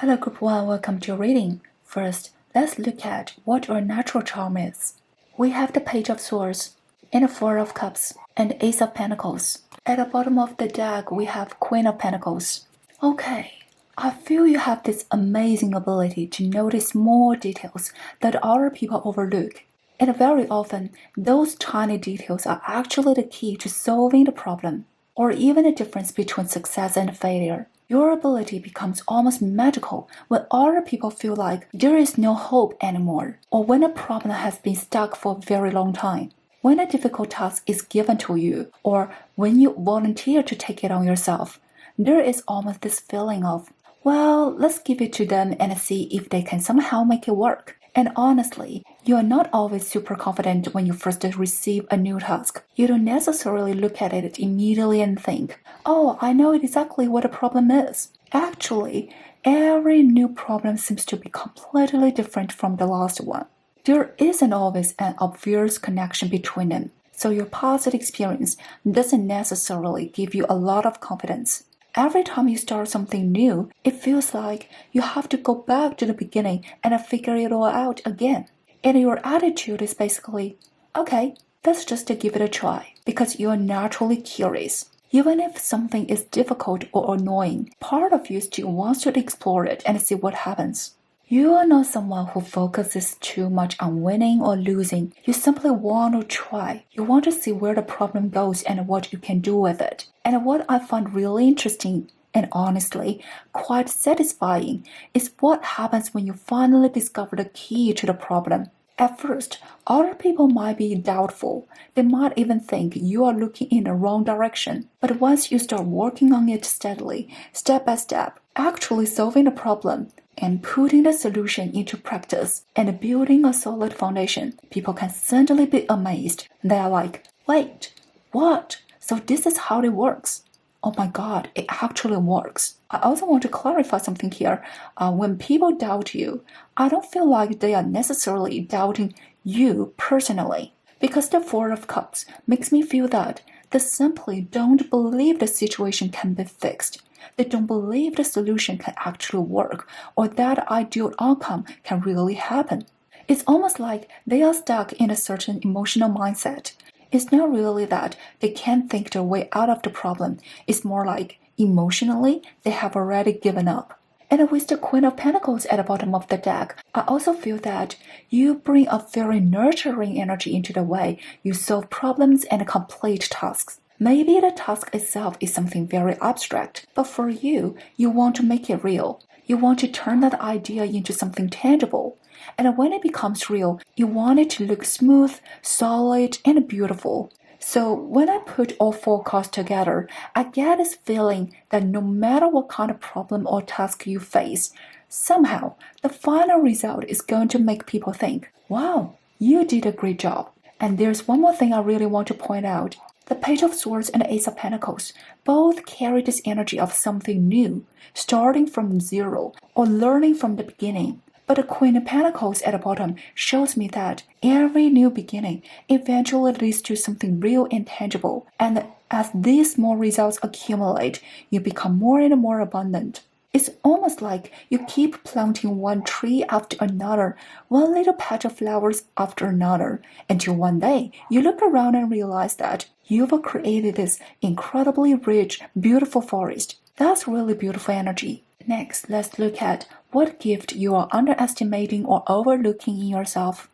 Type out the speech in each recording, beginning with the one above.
Hello Group 1, welcome to your reading. First, let's look at what your natural charm is. We have the Page of Swords, and the Four of Cups, and Ace of Pentacles. At the bottom of the deck, we have Queen of Pentacles. Okay, I feel you have this amazing ability to notice small details that other people overlook. And very often, those tiny details are actually the key to solving the problem, or even the difference between success and failure. Your ability becomes almost magical when other people feel like there is no hope anymore, or when a problem has been stuck for a very long time. When a difficult task is given to you, or when you volunteer to take it on yourself, there is almost this feeling of, well, let's give it to them and see if they can somehow make it work. And honestly, you are not always super confident when you first receive a new task. You don't necessarily look at it immediately and think, oh, I know exactly what the problem is. Actually, every new problem seems to be completely different from the last one. There isn't always an obvious connection between them, so your past experience doesn't necessarily give you a lot of confidence. Every time you start something new, it feels like you have to go back to the beginning and figure it all out again. And your attitude is basically, okay, let's just give it a try, because you're naturally curious. Even if something is difficult or annoying, part of you still wants to explore it and see what happens. You are not someone who focuses too much on winning or losing. You simply want to try. You want to see where the problem goes and what you can do with it. And what I find really interesting and honestly quite satisfying is what happens when you finally discover the key to the problem. At first, other people might be doubtful. They might even think you are looking in the wrong direction. But once you start working on it steadily, step by step, actually solving the problem, and putting the solution into practice and building a solid foundation, people can suddenly be amazed. They are like, wait, what? So this is how it works. Oh my god, it actually works. I also want to clarify something here. When people doubt you, I don't feel like they are necessarily doubting you personally. Because the Four of Cups makes me feel that they simply don't believe the situation can be fixed. They don't believe the solution can actually work, or that ideal outcome can really happen. It's almost like they are stuck in a certain emotional mindset. It's not really that they can't think their way out of the problem. It's more like, emotionally, they have already given up. And with the Queen of Pentacles at the bottom of the deck, I also feel that you bring a very nurturing energy into the way you solve problems and complete tasks. Maybe the task itself is something very abstract, but for you, you want to make it real. You want to turn that idea into something tangible. And when it becomes real, you want it to look smooth, solid, and beautiful. So when I put all four cards together, I get this feeling that no matter what kind of problem or task you face, somehow the final result is going to make people think, wow, you did a great job. And there's one more thing I really want to point out. The Page of Swords and the Ace of Pentacles both carry this energy of something new, starting from zero or learning from the beginning. But the Queen of Pentacles at the bottom shows me that every new beginning eventually leads to something real and tangible. And as these small results accumulate, you become more and more abundant. It's almost like you keep planting one tree after another, one little patch of flowers after another, until one day you look around and realize that you've created this incredibly rich, beautiful forest. That's really beautiful energy. Next, let's look at what gift you are underestimating or overlooking in yourself.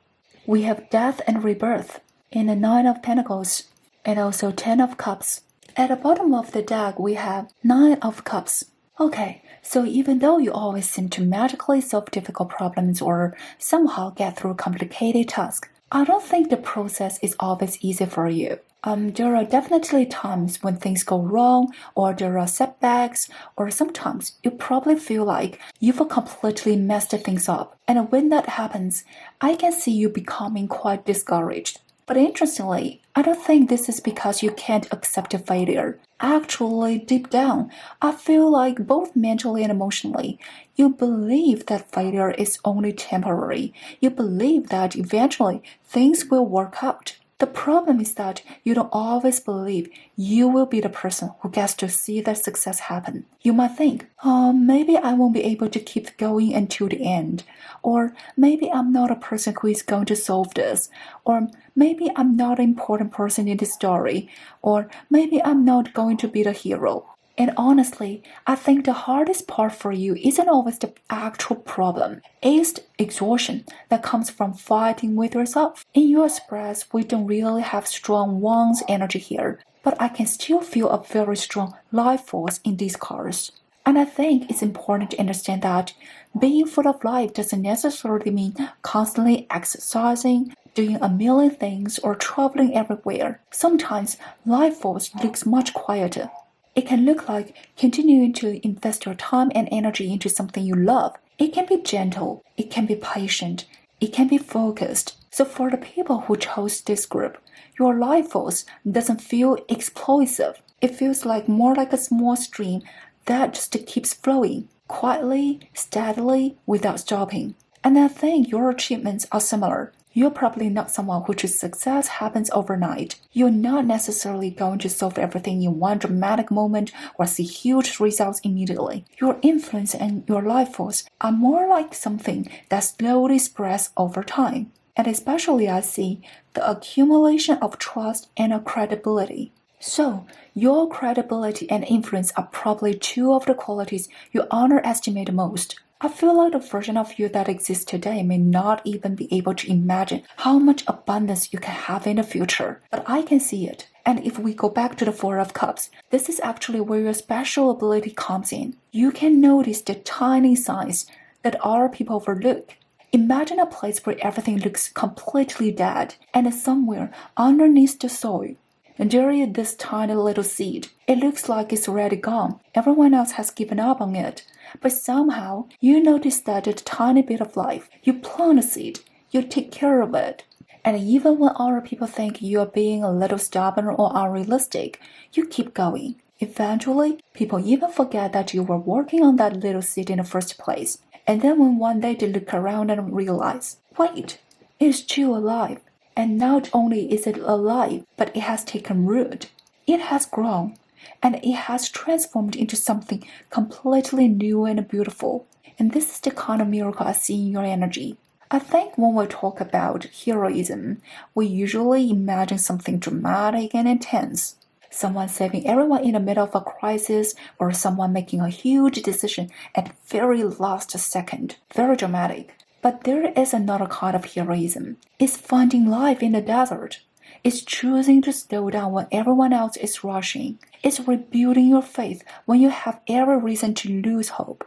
We have Death and Rebirth in the Nine of Pentacles and also Ten of Cups. At the bottom of the deck, we have Nine of Cups. Okay, so even though you always seem to magically solve difficult problems or somehow get through complicated tasks, I don't think the process is always easy for you. There are definitely times when things go wrong, or there are setbacks, or sometimes you probably feel like you've completely messed things up. And when that happens, I can see you becoming quite discouraged. But interestingly, I don't think this is because you can't accept a failure. Actually, deep down, I feel like both mentally and emotionally, you believe that failure is only temporary. You believe that eventually things will work out. The problem is that you don't always believe you will be the person who gets to see that success happen. You might think, oh, maybe I won't be able to keep going until the end. Or maybe I'm not a person who is going to solve this. Or maybe I'm not an important person in this story. Or maybe I'm not going to be the hero. And honestly, I think the hardest part for you isn't always the actual problem. It's the exhaustion that comes from fighting with yourself. In your express, we don't really have strong one's energy here, but I can still feel a very strong life force in these cars. And I think it's important to understand that being full of life doesn't necessarily mean constantly exercising, doing a million things, or traveling everywhere. Sometimes life force looks much quieter. It can look like continuing to invest your time and energy into something you love. It can be gentle, it can be patient, it can be focused. So for the people who chose this group, your life force doesn't feel explosive. It feels like more like a small stream that just keeps flowing, quietly, steadily, without stopping. And I think your achievements are similar. You're probably not someone whose success happens overnight. You're not necessarily going to solve everything in one dramatic moment or see huge results immediately. Your influence and your life force are more like something that slowly spreads over time. And especially I see the accumulation of trust and credibility. So, your credibility and influence are probably two of the qualities you underestimate most. I feel like the version of you that exists today may not even be able to imagine how much abundance you can have in the future, but I can see it. And if we go back to the Four of Cups, this is actually where your special ability comes in. You can notice the tiny signs that other people overlook. Imagine a place where everything looks completely dead, and somewhere underneath the soil, and there is this tiny little seed. It looks like it's already gone. Everyone else has given up on it. But somehow, you notice that a tiny bit of life. You plant a seed. You take care of it. And even when other people think you are being a little stubborn or unrealistic, you keep going. Eventually, people even forget that you were working on that little seed in the first place. And then when one day they look around and realize, wait, it's still alive. And not only is it alive, but it has taken root. It has grown. And it has transformed into something completely new and beautiful. And this is the kind of miracle I see in your energy. I think when we talk about heroism, we usually imagine something dramatic and intense. Someone saving everyone in the middle of a crisis, or someone making a huge decision at the very last second. Very dramatic. But there is another kind of heroism. It's finding life in the desert. It's choosing to slow down when everyone else is rushing. It's rebuilding your faith when you have every reason to lose hope.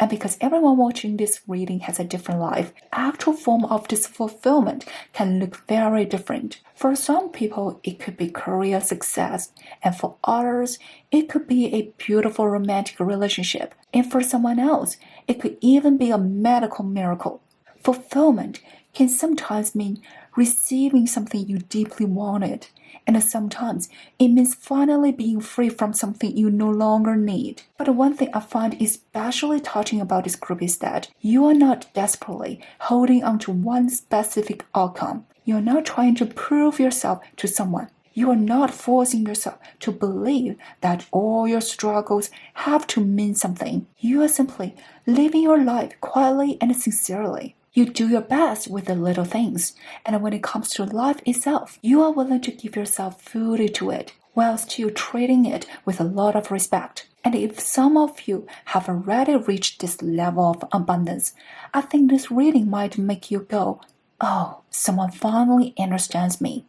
And because everyone watching this reading has a different life, actual form of this fulfillment can look very different. For some people, it could be career success, and for others, it could be a beautiful romantic relationship, and for someone else, it could even be a medical miracle. Fulfillment can sometimes mean receiving something you deeply wanted, and sometimes it means finally being free from something you no longer need. But one thing I find especially touching about this group is that you are not desperately holding on to one specific outcome. You are not trying to prove yourself to someone. You are not forcing yourself to believe that all your struggles have to mean something. You are simply living your life quietly and sincerely. You do your best with the little things, and when it comes to life itself, you are willing to give yourself fully to it, while still treating it with a lot of respect. And if some of you have already reached this level of abundance, I think this reading might make you go, oh, someone finally understands me.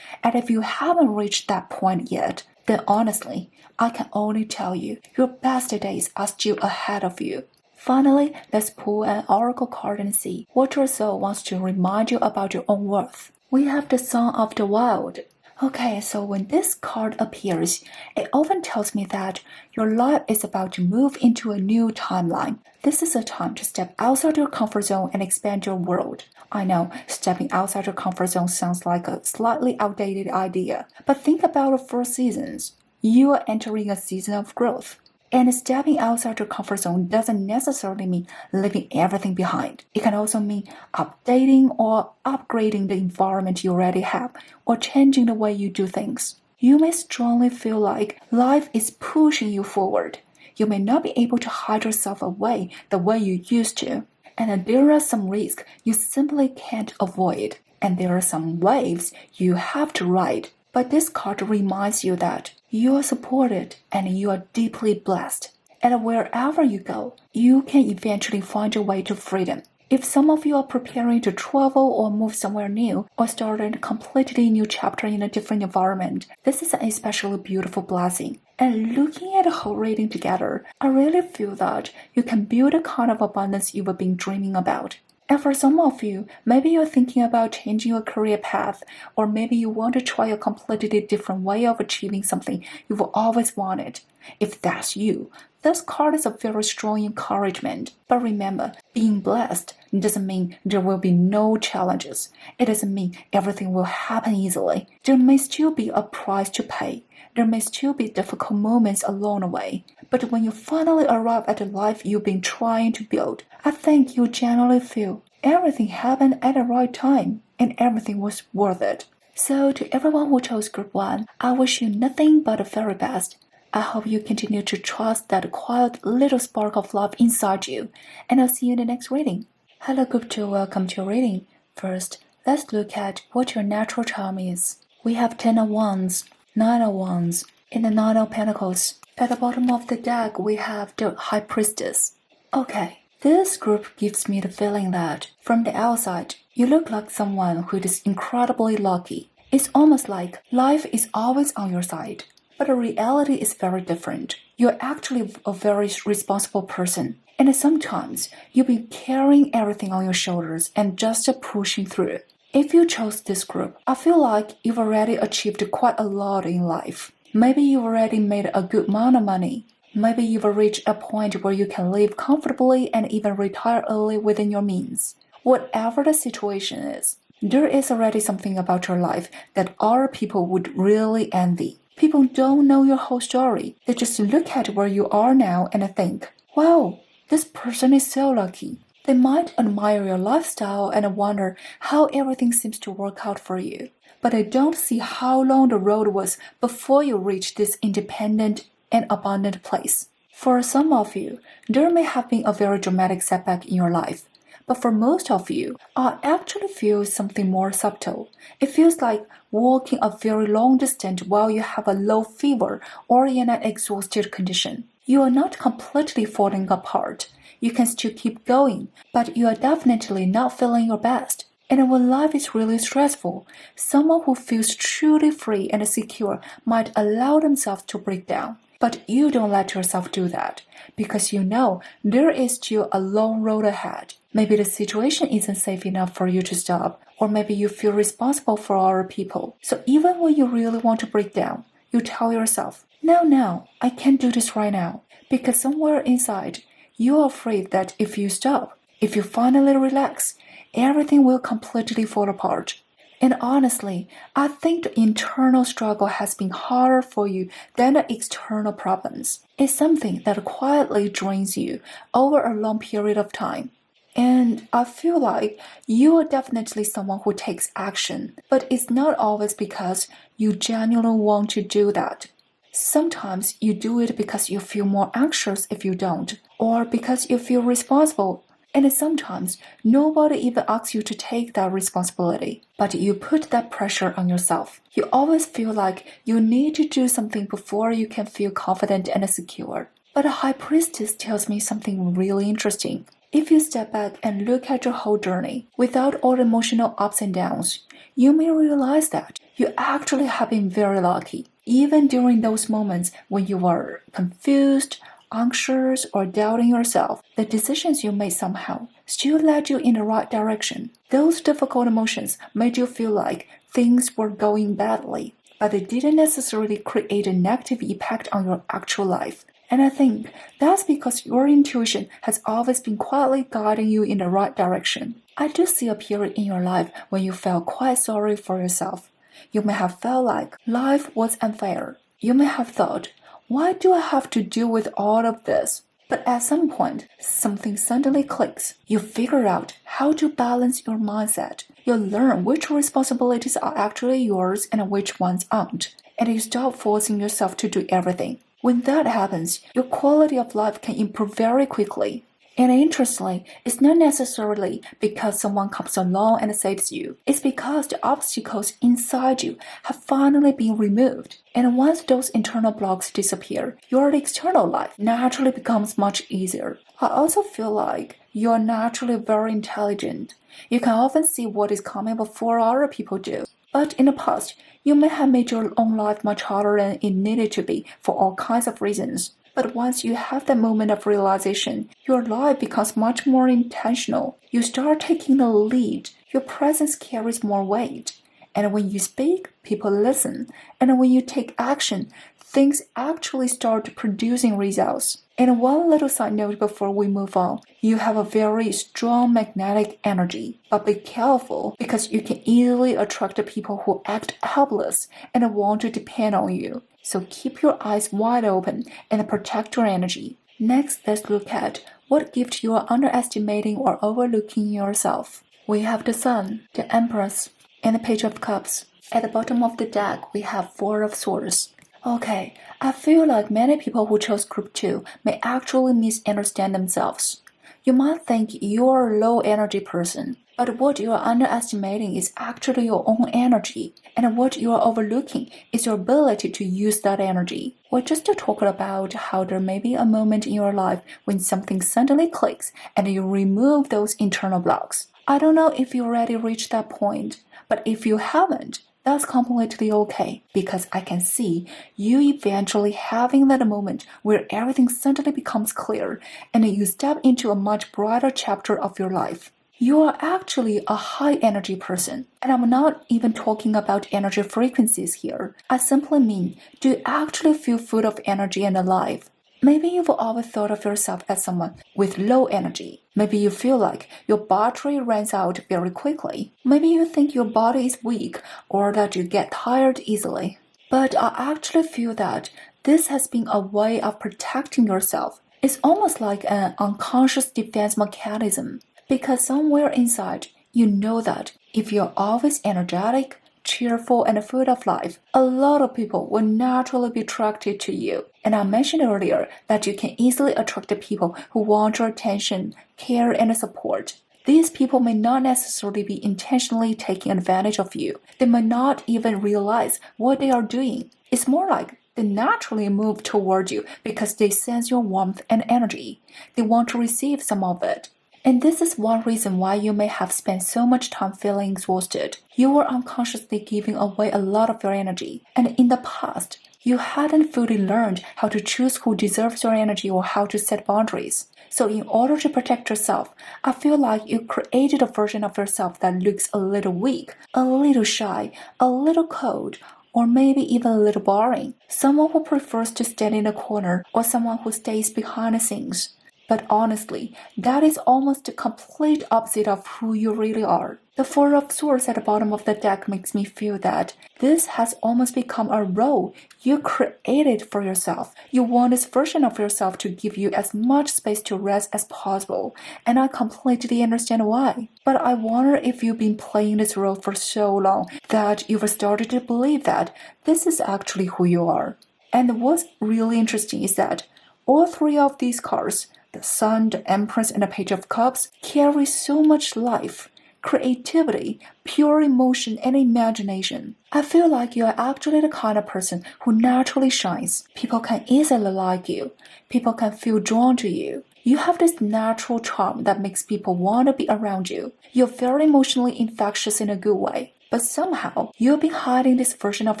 And if you haven't reached that point yet, then honestly, I can only tell you, your best days are still ahead of you. Finally, let's pull an oracle card and see what your soul wants to remind you about your own worth. We have the Song of the Wild. Okay, so when this card appears, it often tells me that your life is about to move into a new timeline. This is a time to step outside your comfort zone and expand your world. I know, stepping outside your comfort zone sounds like a slightly outdated idea, but think about the 4 seasons. You are entering a season of growth. And stepping outside your comfort zone doesn't necessarily mean leaving everything behind. It can also mean updating or upgrading the environment you already have, or changing the way you do things. You may strongly feel like life is pushing you forward. You may not be able to hide yourself away the way you used to. And there are some risks you simply can't avoid. And there are some waves you have to ride. But this card reminds you that you are supported and you are deeply blessed. And wherever you go, you can eventually find your way to freedom. If some of you are preparing to travel or move somewhere new, or start a completely new chapter in a different environment, this is an especially beautiful blessing. And looking at the whole reading together, I really feel that you can build a kind of abundance you've been dreaming about. And for some of you, maybe you're thinking about changing your career path, or maybe you want to try a completely different way of achieving something you've always wanted. If that's you, this card is a very strong encouragement. But remember, being blessed doesn't mean there will be no challenges. It doesn't mean everything will happen easily. There may still be a price to pay. There may still be difficult moments along the way. But when you finally arrive at the life you've been trying to build, I think you generally feel everything happened at the right time and everything was worth it. So to everyone who chose Group 1, I wish you nothing but the very best. I hope you continue to trust that quiet little spark of love inside you, and I'll see you in the next reading. Hello Group 2, welcome to your reading. First, let's look at what your natural charm is. We have 10 of Wands, 9 of Wands, and the 9 of Pentacles. At the bottom of the deck, we have the High Priestess. Okay, this group gives me the feeling that, from the outside, you look like someone who is incredibly lucky. It's almost like life is always on your side. But the reality is very different. You're actually a very responsible person. And sometimes you've been carrying everything on your shoulders and just pushing through. If you chose this group, I feel like you've already achieved quite a lot in life. Maybe you've already made a good amount of money. Maybe you've reached a point where you can live comfortably and even retire early within your means. Whatever the situation is, there is already something about your life that other people would really envy. People don't know your whole story. They just look at where you are now and think, wow, this person is so lucky. They might admire your lifestyle and wonder how everything seems to work out for you. But they don't see how long the road was before you reached this independent and abundant place. For some of you, there may have been a very dramatic setback in your life. But for most of you, I actually feel something more subtle. It feels like walking a very long distance while you have a low fever or in an exhausted condition. You are not completely falling apart. You can still keep going, but you are definitely not feeling your best. And when life is really stressful, someone who feels truly free and secure might allow themselves to break down. But you don't let yourself do that, because you know there is still a long road ahead. Maybe the situation isn't safe enough for you to stop, or maybe you feel responsible for other people. So even when you really want to break down, you tell yourself, no, I can't do this right now. Because somewhere inside, you're afraid that if you stop, if you finally relax, everything will completely fall apart. And honestly, I think the internal struggle has been harder for you than the external problems. It's something that quietly drains you over a long period of time. And I feel like you are definitely someone who takes action, but it's not always because you genuinely want to do that. Sometimes you do it because you feel more anxious if you don't, or because you feel responsible. And sometimes nobody even asks you to take that responsibility, but you put that pressure on yourself. You always feel like you need to do something before you can feel confident and secure. But a High Priestess tells me something really interesting. If you step back and look at your whole journey, without all the emotional ups and downs, you may realize that you actually have been very lucky. Even during those moments when you were confused, anxious, or doubting yourself, the decisions you made somehow still led you in the right direction. Those difficult emotions made you feel like things were going badly, but they didn't necessarily create a negative impact on your actual life. And I think that's because your intuition has always been quietly guiding you in the right direction. I do see a period in your life when you felt quite sorry for yourself. You may have felt like life was unfair. You may have thought, Why do I have to deal with all of this? But at some point, something suddenly clicks. You figure out how to balance your mindset. You learn which responsibilities are actually yours and which ones aren't. And you stop forcing yourself to do everything. When that happens, your quality of life can improve very quickly. And interestingly, it's not necessarily because someone comes along and saves you. It's because the obstacles inside you have finally been removed. And once those internal blocks disappear, your external life naturally becomes much easier. I also feel like you're naturally very intelligent. You can often see what is coming before other people do. But in the past, you may have made your own life much harder than it needed to be for all kinds of reasons. But once you have that moment of realization, your life becomes much more intentional. You start taking the lead. Your presence carries more weight. And when you speak, people listen. And when you take action, things actually start producing results. And one little side note before we move on, you have a very strong magnetic energy. But be careful because you can easily attract the people who act helpless and want to depend on you. So keep your eyes wide open and protect your energy. Next, let's look at what gift you are underestimating or overlooking yourself. We have the Sun, the Empress, and the Page of Cups. At the bottom of the deck, we have Four of Swords. Okay, I feel like many people who chose Group 2 may actually misunderstand themselves. You might think you're a low-energy person, but what you are underestimating is actually your own energy, and what you are overlooking is your ability to use that energy. We're just talking about how there may be a moment in your life when something suddenly clicks and you remove those internal blocks. I don't know if you already reached that point, but if you haven't, that's completely okay, because I can see you eventually having that moment where everything suddenly becomes clear and you step into a much brighter chapter of your life. You are actually a high energy person, and I'm not even talking about energy frequencies here. I simply mean, do you actually feel full of energy and alive? Maybe you've always thought of yourself as someone with low energy. Maybe you feel like your battery runs out very quickly. Maybe you think your body is weak or that you get tired easily. But I actually feel that this has been a way of protecting yourself. It's almost like an unconscious defense mechanism. Because somewhere inside, you know that if you're always energetic, cheerful, and full of life, a lot of people will naturally be attracted to you. And I mentioned earlier that you can easily attract the people who want your attention, care, and support. These people may not necessarily be intentionally taking advantage of you. They may not even realize what they are doing. It's more like they naturally move toward you because they sense your warmth and energy. They want to receive some of it. And this is one reason why you may have spent so much time feeling exhausted. You were unconsciously giving away a lot of your energy. And in the past, you hadn't fully learned how to choose who deserves your energy or how to set boundaries. So in order to protect yourself, I feel like you created a version of yourself that looks a little weak, a little shy, a little cold, or maybe even a little boring. Someone who prefers to stand in a corner or someone who stays behind the scenes. But honestly, that is almost the complete opposite of who you really are. The Four of Swords at the bottom of the deck makes me feel that this has almost become a role you created for yourself. You want this version of yourself to give you as much space to rest as possible, and I completely understand why. But I wonder if you've been playing this role for so long that you've started to believe that this is actually who you are. And what's really interesting is that all three of these cards, the Sun, the Empress, and the Page of Cups, carry so much life, creativity, pure emotion, and imagination. I feel like you are actually the kind of person who naturally shines. People can easily like you. People can feel drawn to you. You have this natural charm that makes people want to be around you. You're very emotionally infectious in a good way. But somehow, you've been hiding this version of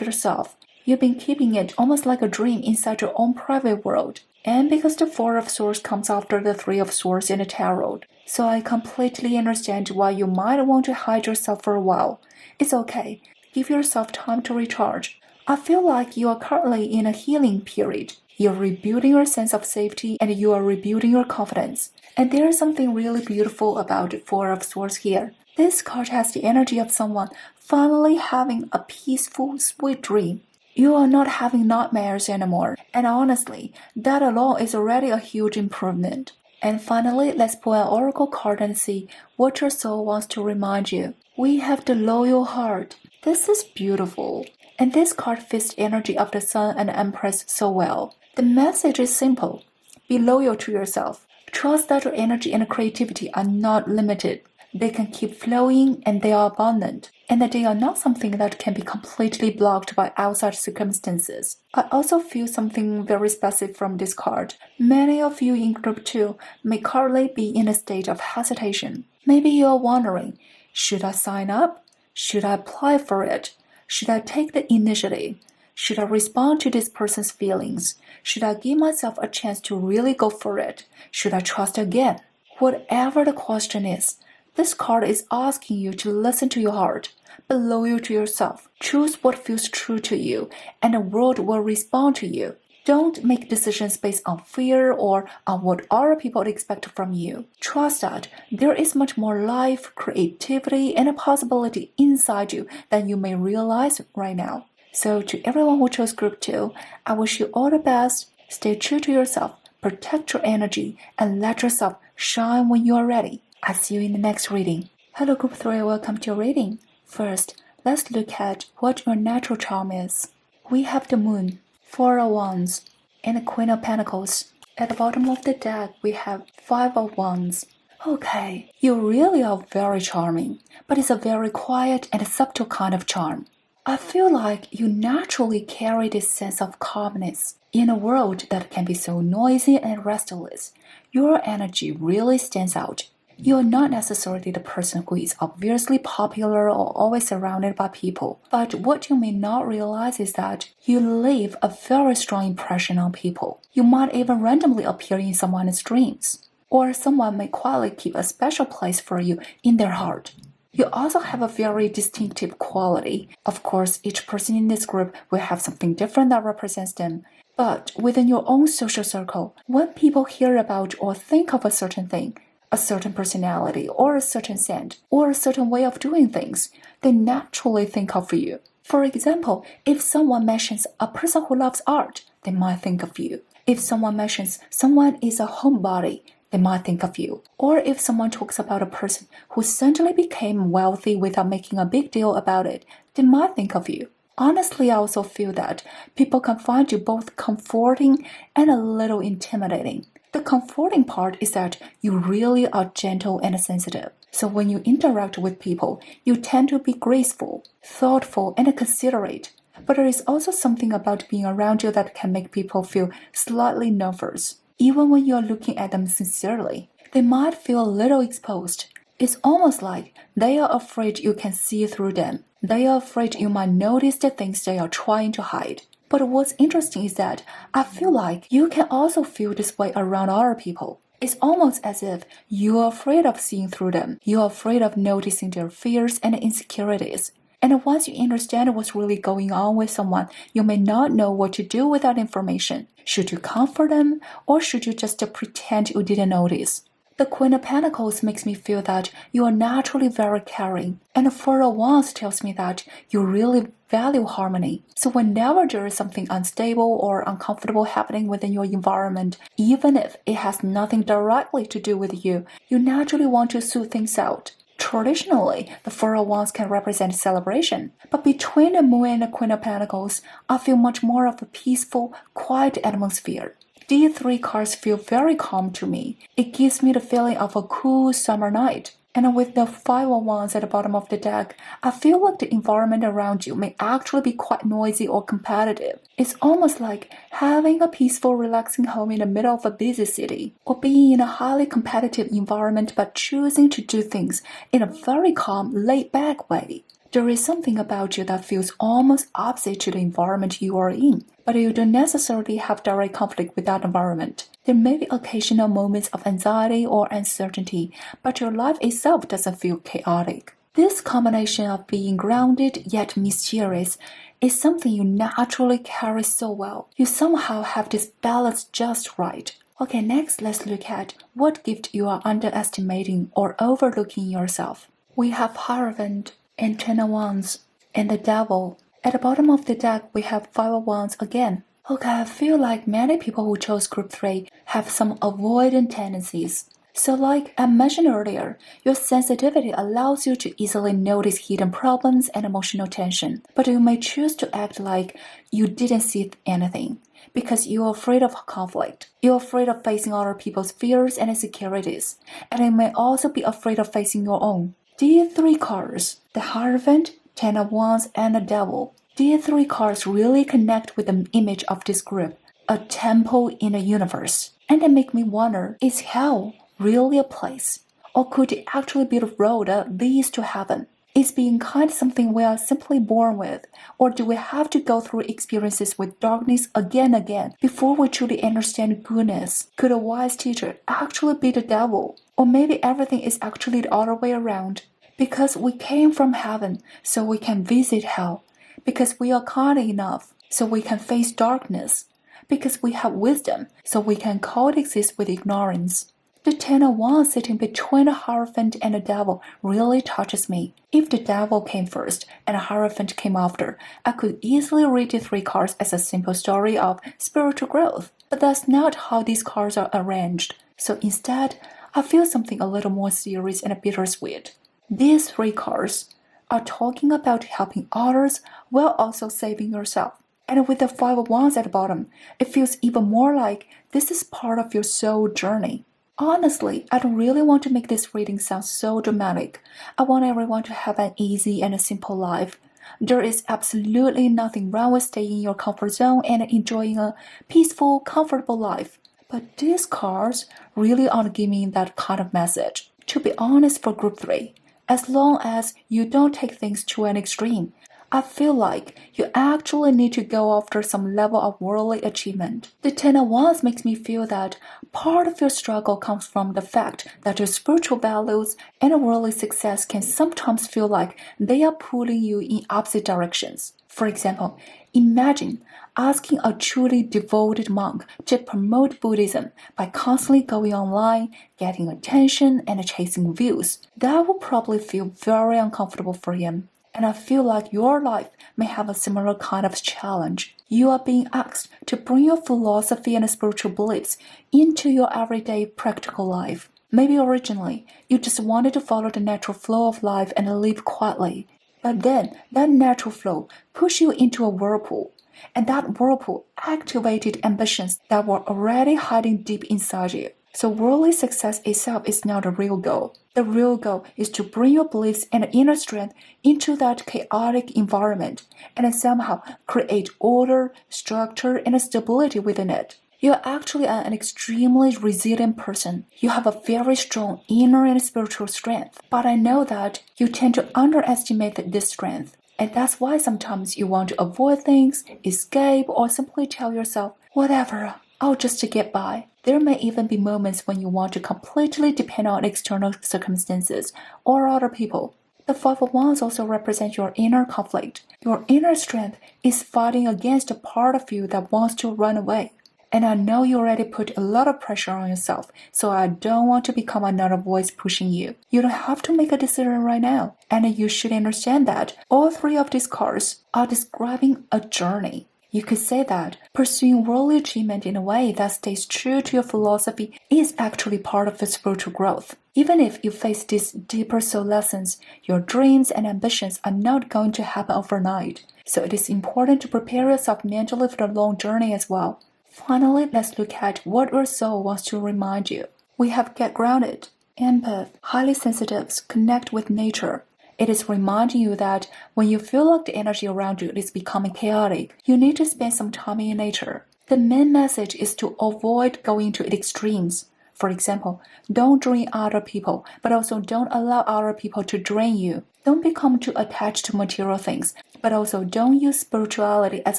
yourself. You've been keeping it almost like a dream inside your own private world. And because the Four of Swords comes after the Three of Swords in the tarot, so I completely understand why you might want to hide yourself for a while. It's okay. Give yourself time to recharge. I feel like you are currently in a healing period. You're rebuilding your sense of safety and you are rebuilding your confidence. And there is something really beautiful about the Four of Swords here. This card has the energy of someone finally having a peaceful, sweet dream. You are not having nightmares anymore, and honestly, that alone is already a huge improvement. And finally, let's pull an oracle card and see what your soul wants to remind you. We have the loyal heart. This is beautiful. And this card fits the energy of the Sun and Empress so well. The message is simple. Be loyal to yourself. Trust that your energy and creativity are not limited. They can keep flowing and they are abundant, and that they are not something that can be completely blocked by outside circumstances. I also feel something very specific from this card. Many of you in group 2 may currently be in a state of hesitation. Maybe you are wondering, should I sign up? Should I apply for it? Should I take the initiative? Should I respond to this person's feelings? Should I give myself a chance to really go for it? Should I trust again? Whatever the question is, this card is asking you to listen to your heart, be loyal to yourself, choose what feels true to you, and the world will respond to you. Don't make decisions based on fear or on what other people expect from you. Trust that there is much more life, creativity, and a possibility inside you than you may realize right now. So to everyone who chose Group 2, I wish you all the best. Stay true to yourself, protect your energy, and let yourself shine when you are ready. I'll see you in the next reading. Hello Group 3, welcome to your reading. First, let's look at what your natural charm is. We have the Moon, Four of Wands, and the Queen of Pentacles. At the bottom of the deck, we have Five of Wands. Okay, you really are very charming, but it's a very quiet and subtle kind of charm. I feel like you naturally carry this sense of calmness. In a world that can be so noisy and restless, your energy really stands out. You're not necessarily the person who is obviously popular or always surrounded by people, but what you may not realize is that you leave a very strong impression on people. You might even randomly appear in someone's dreams, or someone may quietly keep a special place for you in their heart. You also have a very distinctive quality. Of course, each person in this group will have something different that represents them. But within your own social circle, when people hear about or think of a certain thing, a certain personality, or a certain scent, or a certain way of doing things, they naturally think of you. For example, if someone mentions a person who loves art, they might think of you. If someone mentions someone is a homebody, they might think of you. Or if someone talks about a person who suddenly became wealthy without making a big deal about it, they might think of you. Honestly, I also feel that people can find you both comforting and a little intimidating. The comforting part is that you really are gentle and sensitive. So when you interact with people, you tend to be graceful, thoughtful, and considerate. But there is also something about being around you that can make people feel slightly nervous. Even when you are looking at them sincerely, they might feel a little exposed. It's almost like they are afraid you can see through them. They are afraid you might notice the things they are trying to hide. But what's interesting is that I feel like you can also feel this way around other people. It's almost as if you are afraid of seeing through them. You are afraid of noticing their fears and insecurities. And once you understand what's really going on with someone, you may not know what to do with that information. Should you comfort them, or should you just pretend you didn't notice? The Queen of Pentacles makes me feel that you are naturally very caring, and the Four of Wands tells me that you really value harmony. So whenever there is something unstable or uncomfortable happening within your environment, even if it has nothing directly to do with you, you naturally want to sort things out. Traditionally, the Four of Wands can represent celebration, but between the Moon and the Queen of Pentacles, I feel much more of a peaceful, quiet atmosphere. These three cards feel very calm to me. It gives me the feeling of a cool summer night. And with the Five of Wands at the bottom of the deck, I feel like the environment around you may actually be quite noisy or competitive. It's almost like having a peaceful, relaxing home in the middle of a busy city, or being in a highly competitive environment but choosing to do things in a very calm, laid-back way. There is something about you that feels almost opposite to the environment you are in, but you don't necessarily have direct conflict with that environment. There may be occasional moments of anxiety or uncertainty, but your life itself doesn't feel chaotic. This combination of being grounded yet mysterious is something you naturally carry so well. You somehow have this balance just right. Okay, next let's look at what gift you are underestimating or overlooking yourself. We have Hierophant and Ten of Wands and the Devil. At the bottom of the deck, we have Five of Wands again. Okay, I feel like many people who chose Group 3 have some avoidant tendencies. So like I mentioned earlier, your sensitivity allows you to easily notice hidden problems and emotional tension, but you may choose to act like you didn't see anything because you're afraid of conflict. You're afraid of facing other people's fears and insecurities, and you may also be afraid of facing your own. These three cards, the Hierophant, Ten of Wands, and the Devil. These three cards really connect with the image of this group, a temple in the universe. And they make me wonder, is hell really a place? Or could it actually be the road that leads to heaven? Is being kind something we are simply born with? Or do we have to go through experiences with darkness again and again before we truly understand goodness? Could a wise teacher actually be the devil? Or maybe everything is actually the other way around? Because we came from heaven, so we can visit hell. Because we are kind enough, so we can face darkness. Because we have wisdom, so we can coexist with ignorance. The Ten of Wands sitting between the Hierophant and the Devil really touches me. If the Devil came first and the Hierophant came after, I could easily read the three cards as a simple story of spiritual growth. But that's not how these cards are arranged. So instead, I feel something a little more serious and bittersweet. These three cards are talking about helping others while also saving yourself. And with the Five of Wands at the bottom, it feels even more like this is part of your soul journey. Honestly, I don't really want to make this reading sound so dramatic. I want everyone to have an easy and a simple life. There is absolutely nothing wrong with staying in your comfort zone and enjoying a peaceful, comfortable life. But these cards really aren't giving that kind of message. To be honest, for Group 3, as long as you don't take things to an extreme, I feel like you actually need to go after some level of worldly achievement. The Ten of Wands makes me feel that part of your struggle comes from the fact that your spiritual values and worldly success can sometimes feel like they are pulling you in opposite directions. For example, imagine asking a truly devoted monk to promote Buddhism by constantly going online, getting attention, and chasing views. That would probably feel very uncomfortable for him. And I feel like your life may have a similar kind of challenge. You are being asked to bring your philosophy and spiritual beliefs into your everyday practical life. Maybe originally, you just wanted to follow the natural flow of life and live quietly. But then, that natural flow pushed you into a whirlpool. And that whirlpool activated ambitions that were already hiding deep inside you. So worldly success itself is not the real goal. The real goal is to bring your beliefs and inner strength into that chaotic environment and somehow create order, structure, and stability within it. You're actually an extremely resilient person. You have a very strong inner and spiritual strength. But I know that you tend to underestimate this strength. And that's why sometimes you want to avoid things, escape, or simply tell yourself, whatever, I'll just get by. There may even be moments when you want to completely depend on external circumstances or other people. The Five of Wands also represents your inner conflict. Your inner strength is fighting against a part of you that wants to run away. And I know you already put a lot of pressure on yourself, so I don't want to become another voice pushing you. You don't have to make a decision right now. And you should understand that all three of these cards are describing a journey. You could say that pursuing worldly achievement in a way that stays true to your philosophy is actually part of your spiritual growth. Even if you face these deeper soul lessons, your dreams and ambitions are not going to happen overnight. So it is important to prepare yourself mentally for the long journey as well. Finally, let's look at what your soul wants to remind you. We have get grounded, empath, highly sensitives, connect with nature. It is reminding you that when you feel like the energy around you is becoming chaotic, you need to spend some time in nature. The main message is to avoid going to extremes. For example, don't drain other people, but also don't allow other people to drain you. Don't become too attached to material things, but also don't use spirituality as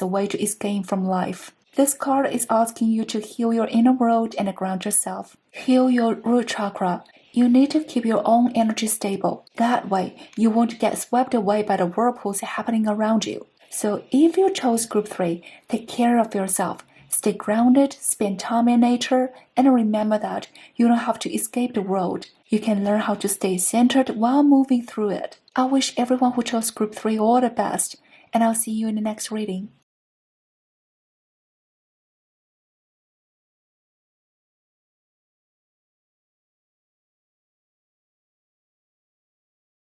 a way to escape from life. This card is asking you to heal your inner world and ground yourself. Heal your root chakra. You need to keep your own energy stable. That way, you won't get swept away by the whirlpools happening around you. So if you chose Group 3, take care of yourself. Stay grounded, spend time in nature, and remember that you don't have to escape the world. You can learn how to stay centered while moving through it. I wish everyone who chose Group 3 all the best. and I'll see you in the next reading.